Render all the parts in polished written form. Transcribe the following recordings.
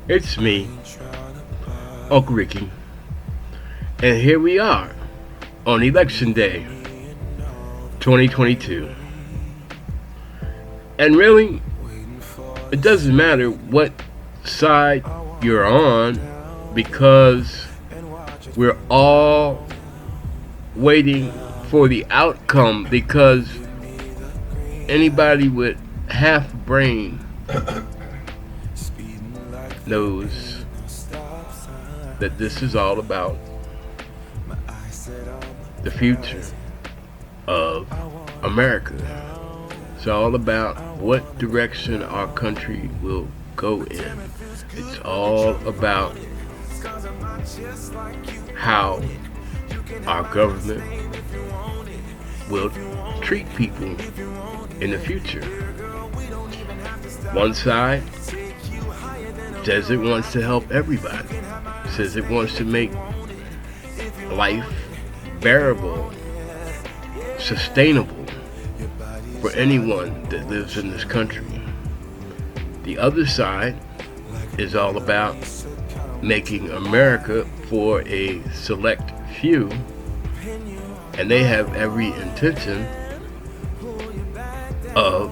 It's me, Uncle Ricky, and here we are on Election Day 2022. And really, it doesn't matter what side you're on because we're all waiting for the outcome because anybody with half brain knows that this is all about the future of America. It's all about what direction our country will go in. It's all about how our government will treat people in the future. One side says it wants to help everybody, says it wants to make life bearable, sustainable for anyone that lives in this country. The other side is all about making America for a select few, and they have every intention of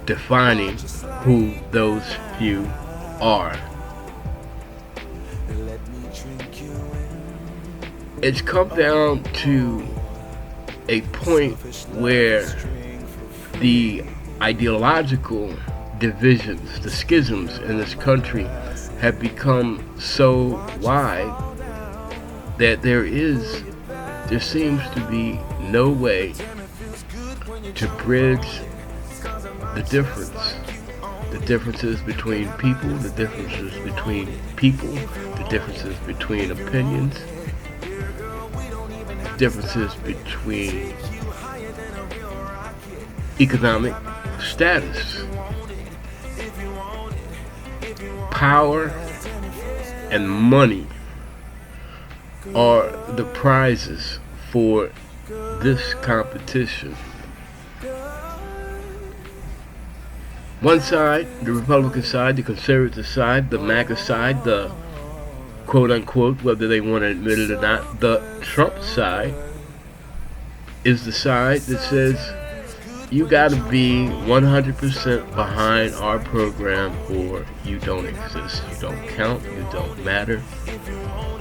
defining who those few are. It's come down to a point where the ideological divisions, the schisms in this country have become so wide that there seems to be no way to bridge the differences between people, the differences between opinions, differences between economic status, power, and money are the prizes for this competition. One side, the Republican side, the conservative side, the MAGA side, the quote-unquote, whether they want to admit it or not, the Trump side, is the side that says you got to be 100% behind our program or you don't exist. You don't count. You don't matter.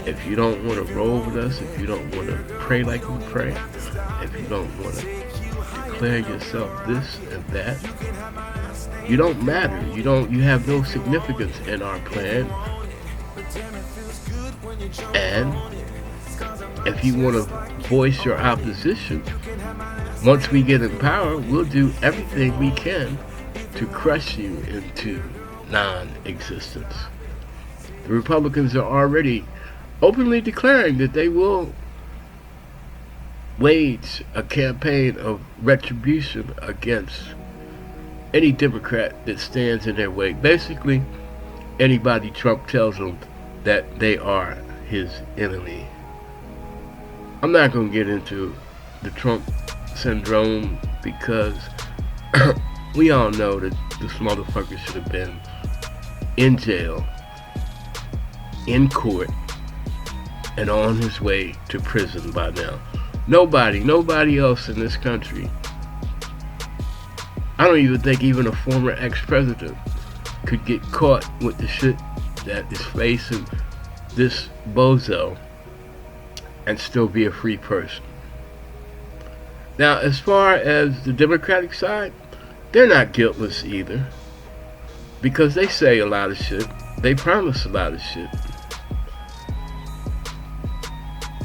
If you don't want to roll with us, if you don't want to pray like we pray, if you don't want to declare yourself this and that, you don't matter. You have no significance in our plan. And if you want to voice your opposition, once we get in power, we'll do everything we can to crush you into non-existence. The Republicans are already openly declaring that they will wage a campaign of retribution against any Democrat that stands in their way. Basically, anybody Trump tells them that they are his enemy. I'm not going to get into the Trump syndrome because we all know that this motherfucker should have been in jail, in court, and on his way to prison by now. Nobody else in this country, I don't even think even a former ex-president could get caught with the shit that is facing this bozo and still be a free person. Now, as far as the Democratic side, they're not guiltless either, because they say a lot of shit. They promise a lot of shit.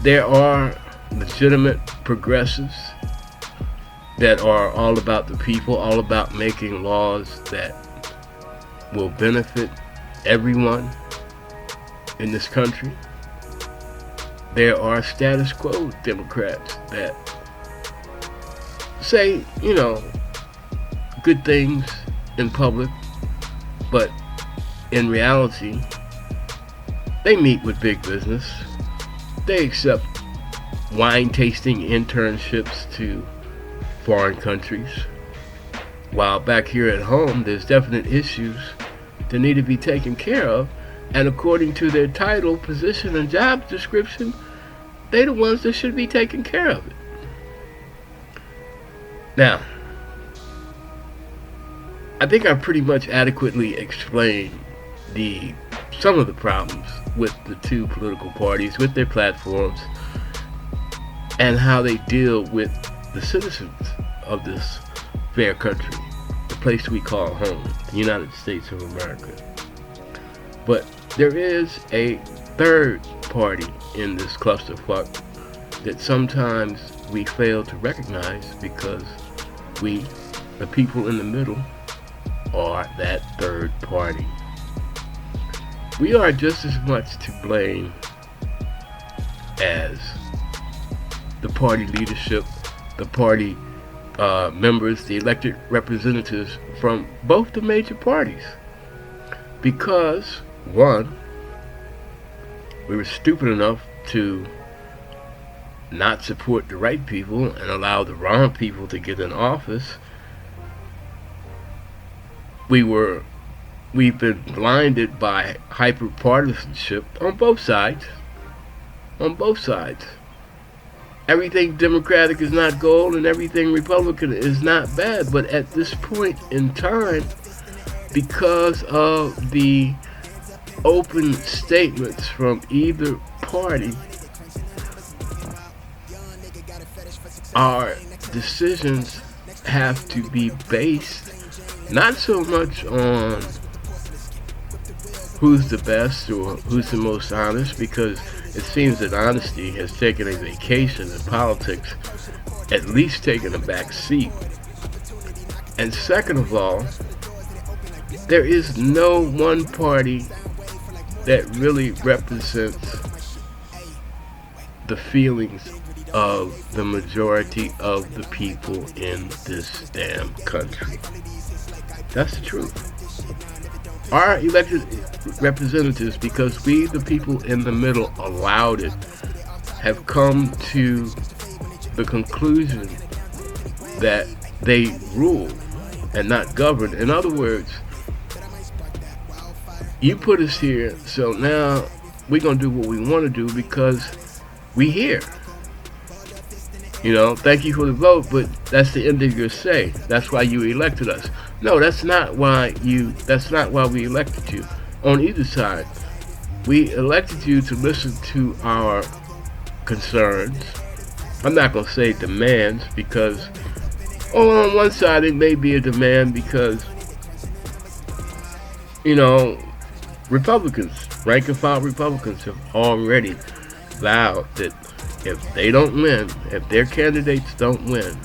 There are legitimate progressives that are all about the people, all about making laws that will benefit everyone in this country. There are status quo Democrats that say, good things in public, but in reality, they meet with big business. They accept wine tasting internships to foreign countries. While back here at home, there's definite issues that need to be taken care of, And according to their title, position, and job description, they're the ones that should be taking care of it. Now, I think I pretty much adequately explained some of the problems with the two political parties, with their platforms, and how they deal with the citizens of this fair country, the place we call home, the United States of America. But there is a third party in this clusterfuck that sometimes we fail to recognize because we, the people in the middle, are that third party. We are just as much to blame as the party leadership, the party members, the elected representatives from both the major parties. Because, one, we were stupid enough to not support the right people and allow the wrong people to get in office. We've been blinded by hyper-partisanship on both sides. On both sides. Everything Democratic is not gold and everything Republican is not bad. But at this point in time, because of the open statements from either party, our decisions have to be based not so much on who's the best or who's the most honest, because it seems that honesty has taken a vacation in politics, at least taken a back seat. And second of all, there is no one party that really represents the feelings of the majority of the people in this damn country. That's the truth. Our elected representatives, because we, the people in the middle, allowed it, have come to the conclusion that they rule and not govern. In other words, you put us here, so now we're going to do what we want to do because we here. You know, thank you for the vote, but that's the end of your say. That's why you elected us. No, that's not why we elected you. On either side, we elected you to listen to our concerns. I'm not going to say demands, because on one side it may be a demand because, you know, Republicans, rank and file Republicans, have already vowed that if they don't win, if their candidates don't win,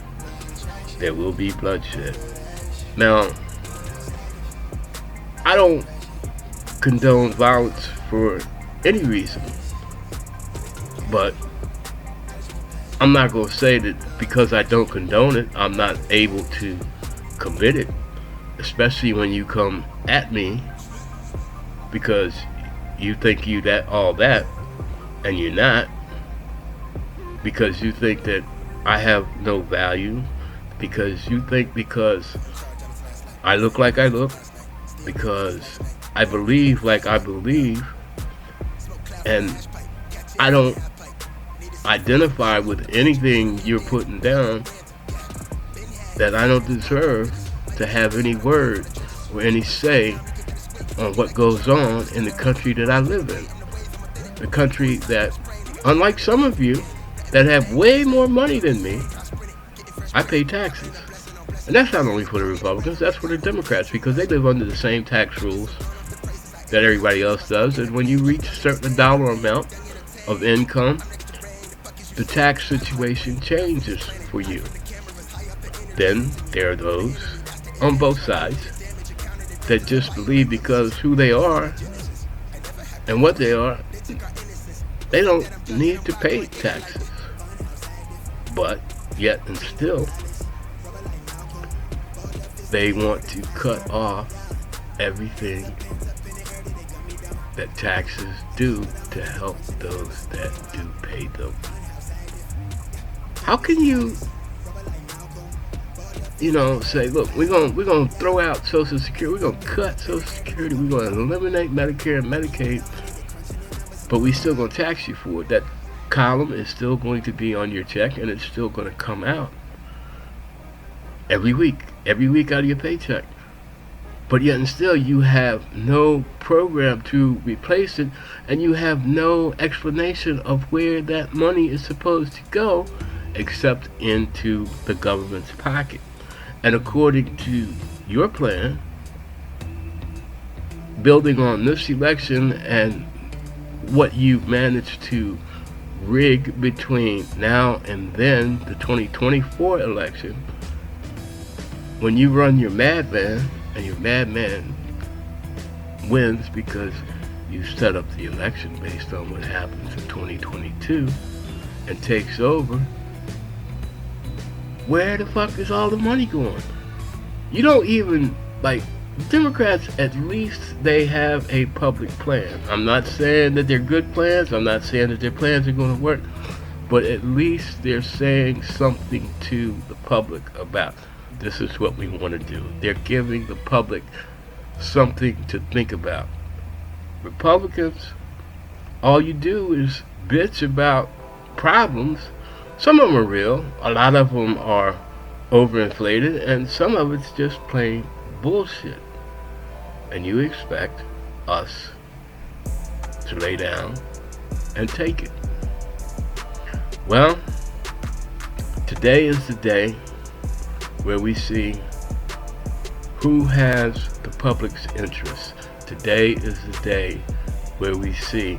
there will be bloodshed. Now, I don't condone violence for any reason, but I'm not going to say that because I don't condone it, I'm not able to commit it, especially when you come at me because you think you that all that, and you're not, because you think that I have no value, because you think because I look like I look, because I believe like I believe, and I don't identify with anything you're putting down, that I don't deserve to have any word or any say on what goes on in the country that I live in. The country that, unlike some of you that have way more money than me, I pay taxes. And that's not only for the Republicans, that's for the Democrats, because they live under the same tax rules that everybody else does. And when you reach a certain dollar amount of income, the tax situation changes for you. Then there are those on both sides that just believe because who they are and what they are, they don't need to pay taxes. But yet and still, they want to cut off everything that taxes do to help those that do pay them. How can you say, look, we're gonna throw out Social Security, we're gonna cut Social Security, we're gonna eliminate Medicare and Medicaid, but we still gonna tax you for it. That column is still going to be on your check, and it's still gonna come out every week out of your paycheck. But yet and still, you have no program to replace it, and you have no explanation of where that money is supposed to go, except into the government's pocket. And according to your plan, building on this election and what you've managed to rig between now and then, the 2024 election, when you run your madman, and your madman wins because you set up the election based on what happens in 2022 and takes over, where the fuck is all the money going? You don't even, Democrats, at least they have a public plan. I'm not saying that they're good plans, I'm not saying that their plans are going to work, but at least they're saying something to the public about this is what we want to do. They're giving the public something to think about. Republicans, all you do is bitch about problems. Some of them are real, a lot of them are overinflated, and some of it's just plain bullshit. And you expect us to lay down and take it. Well, today is the day where we see who has the public's interest. Today is the day where we see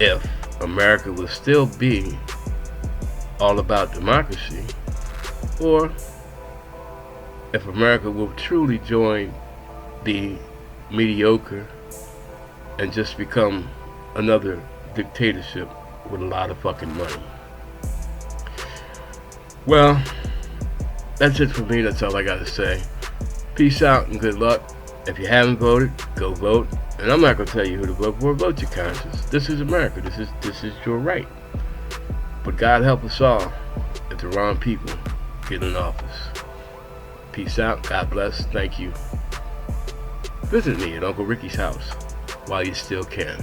if America will still be all about democracy, or if America will truly join the mediocre and just become another dictatorship with a lot of fucking money. Well, that's it for me. That's all I gotta say. Peace out and good luck. If you haven't voted, go vote. And I'm not gonna tell you who to vote for. Vote your conscience. This is America. This is your right. But God help us all if the wrong people get in office. Peace out. God bless. Thank you. Visit me at Uncle Ricky's house while you still can.